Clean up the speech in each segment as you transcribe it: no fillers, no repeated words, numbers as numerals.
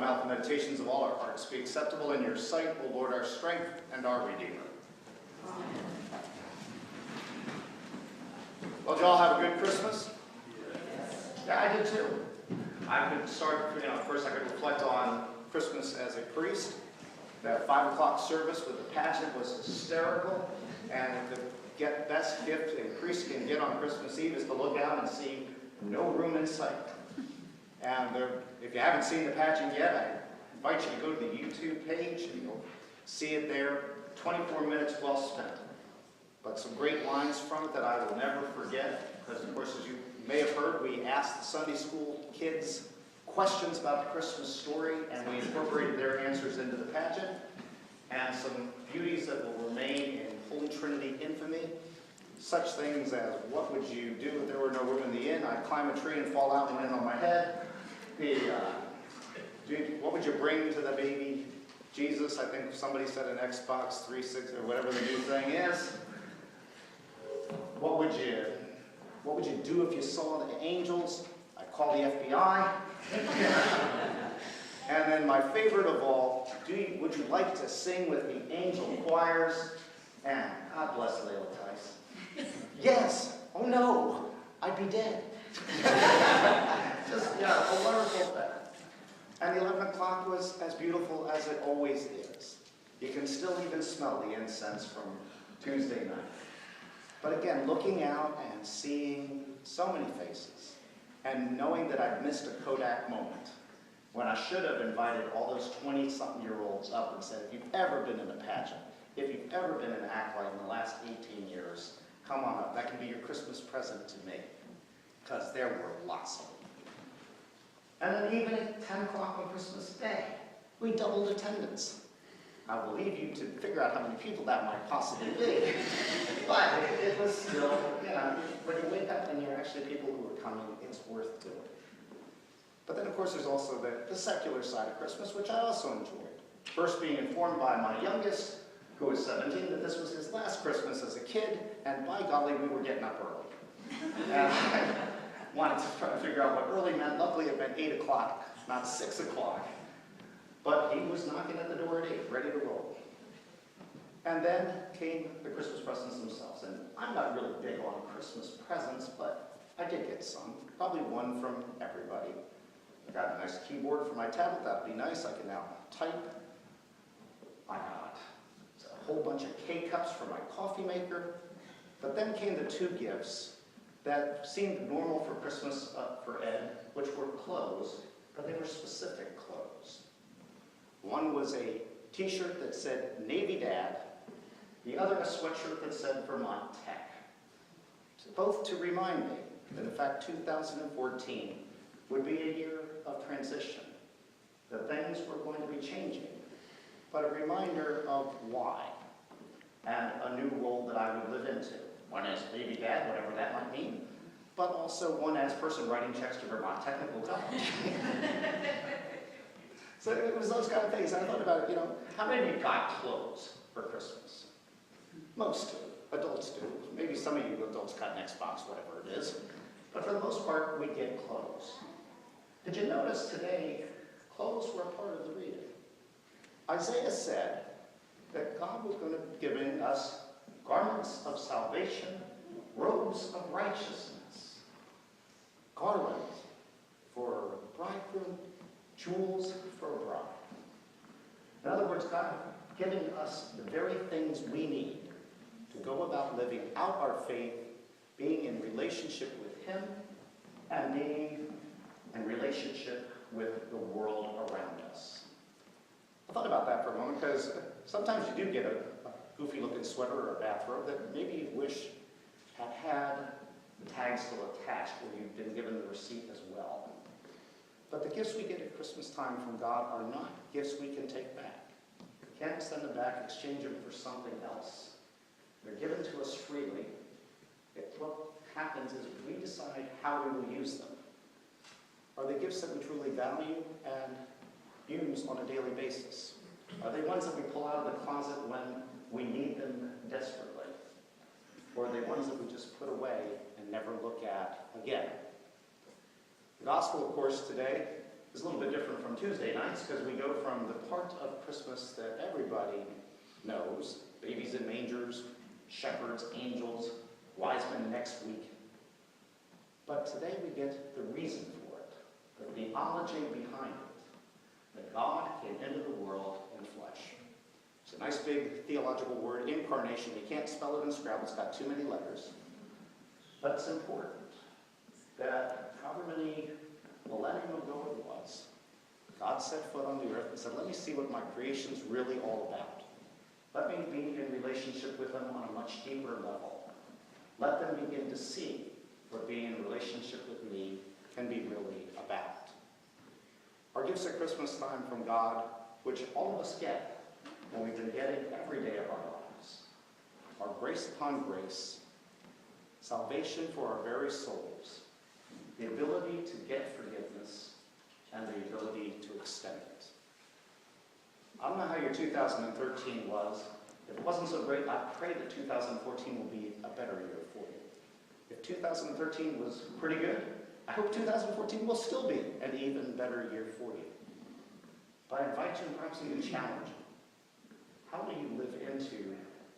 mouth and meditations of all our hearts be acceptable in your sight, O Lord, our strength and our Redeemer. Amen. Well, did you all have a good Christmas? Yes. Yeah, I did too. I could start, first I could reflect on Christmas as a priest. That 5 o'clock service with the pageant was hysterical, and the best gift a priest can get on Christmas Eve is to look out and see no room in sight. And if you haven't seen the pageant yet, I invite you to go to the YouTube page and you'll see it there. 24 minutes well spent. But some great lines from it that I will never forget, because of course, as you may have heard, we asked the Sunday school kids questions about the Christmas story, and we incorporated their answers into the pageant. And some beauties that will remain in Holy Trinity infamy. Such things as, what would you do if there were no room in the inn? I'd climb a tree and fall out and land on my head. What would you bring to the baby Jesus? I think somebody said an Xbox 360 or whatever the new thing is. What would you do if you saw the angels? I'd call the FBI. And then my favorite of all, would you like to sing with the angel choirs? And God bless Layla Tice. Yes. Oh no, I'd be dead. Just, a wonderful thing. And 11 o'clock was as beautiful as it always is. You can still even smell the incense from Tuesday night. But again, looking out and seeing so many faces, and knowing that I've missed a Kodak moment, when I should have invited all those 20-something-year-olds up and said, if you've ever been in a pageant, if you've ever been an acolyte in the last 18 years, come on up. That can be your Christmas present to me, because there were lots of them. And then even at 10 o'clock on Christmas Day, we doubled attendance. I will leave you to figure out how many people that might possibly be. But it was still, when you wake up and there are actually people who are coming, it's worth doing. But then, of course, there's also the secular side of Christmas, which I also enjoyed. First being informed by my youngest, who was 17, that this was his last Christmas as a kid, and by golly, we were getting up early. And I wanted to try to figure out what early meant. Luckily, it meant 8 o'clock, not 6 o'clock. But he was knocking at the door at 8, ready to roll. And then came the Christmas presents themselves. And I'm not really big on Christmas presents, but I did get some. Probably one from everybody. I got a nice keyboard for my tablet. That'd be nice. I can now type. I got a whole bunch of K-cups for my coffee maker. But then came the two gifts that seemed normal for Christmas for Ed, which were clothes, but they were specific clothes. One was a t-shirt that said Navy Dad, the other a sweatshirt that said Vermont Tech. Both to remind me that in fact 2014 would be a year of transition, that things were going to be changing, but a reminder of why, and a new role that I would live into. One as Navy Dad, whatever that might mean, but also one as person writing checks to Vermont Technical College. So it was those kind of things. I thought about, how many of you got clothes for Christmas? Most do. Adults do. Maybe some of you adults got an Xbox, whatever it is. But for the most part, we get clothes. Did you notice today, clothes were a part of the reading? Isaiah said that God was going to be giving us garments of salvation, robes of righteousness, garlands for bridegroom, jewels for a bride. In other words, God giving us the very things we need to go about living out our faith, being in relationship with Him, and being in relationship with the world around us. I thought about that for a moment, because sometimes you do get a goofy-looking sweater or a bathrobe that maybe you wish had the tag still attached, or you've been given the receipt as well. But the gifts we get at Christmas time from God are not gifts we can take back. We can't send them back, exchange them for something else. They're given to us freely. What happens is we decide how we will use them. Are they gifts that we truly value and use on a daily basis? Are they ones that we pull out of the closet when we need them desperately? Or are they ones that we just put away and never look at again? The gospel, of course, today is a little bit different from Tuesday nights because we go from the part of Christmas that everybody knows, babies in mangers, shepherds, angels, wise men next week. But today we get the reason for it, the theology behind it, that God came into the world in flesh. It's a nice big theological word, incarnation. You can't spell it in Scrabble, it's got too many letters. But it's important that however many millennium ago it was, God set foot on the earth and said, let me see what my creation's really all about. Let me be in relationship with them on a much deeper level. Let them begin to see what being in relationship with me can be really about. Our gifts at Christmas time from God, which all of us get, and we've been getting every day of our lives, are grace upon grace, salvation for our very souls, the ability to get forgiveness, and the ability to extend it. I don't know how your 2013 was. If it wasn't so great, I pray that 2014 will be a better year for you. If 2013 was pretty good, I hope 2014 will still be an even better year for you. But I invite you and perhaps even challenge you. How will you live into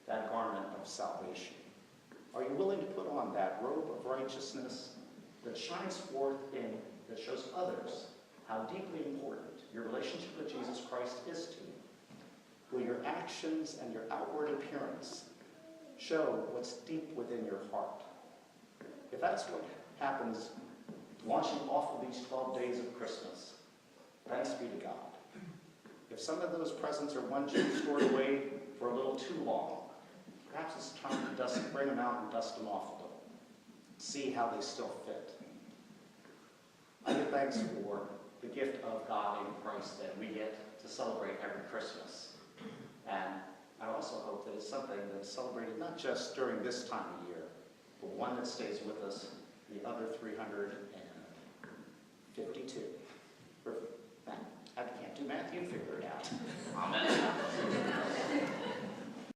that garment of salvation? Are you willing to put on that robe of righteousness that shines forth that shows others how deeply important your relationship with Jesus Christ is to you? Will your actions and your outward appearance show what's deep within your heart? If that's what happens launching off of these 12 days of Christmas, thanks be to God. If some of those presents are ones you've stored away for a little too long, perhaps it's time to bring them out and dust them off a little. See how they still fit. I give thanks for the gift of God in Christ that we get to celebrate every Christmas. And I also hope that it's something that's celebrated not just during this time of year, but one that stays with us the other 352. I can't do math, you figure it out. Amen.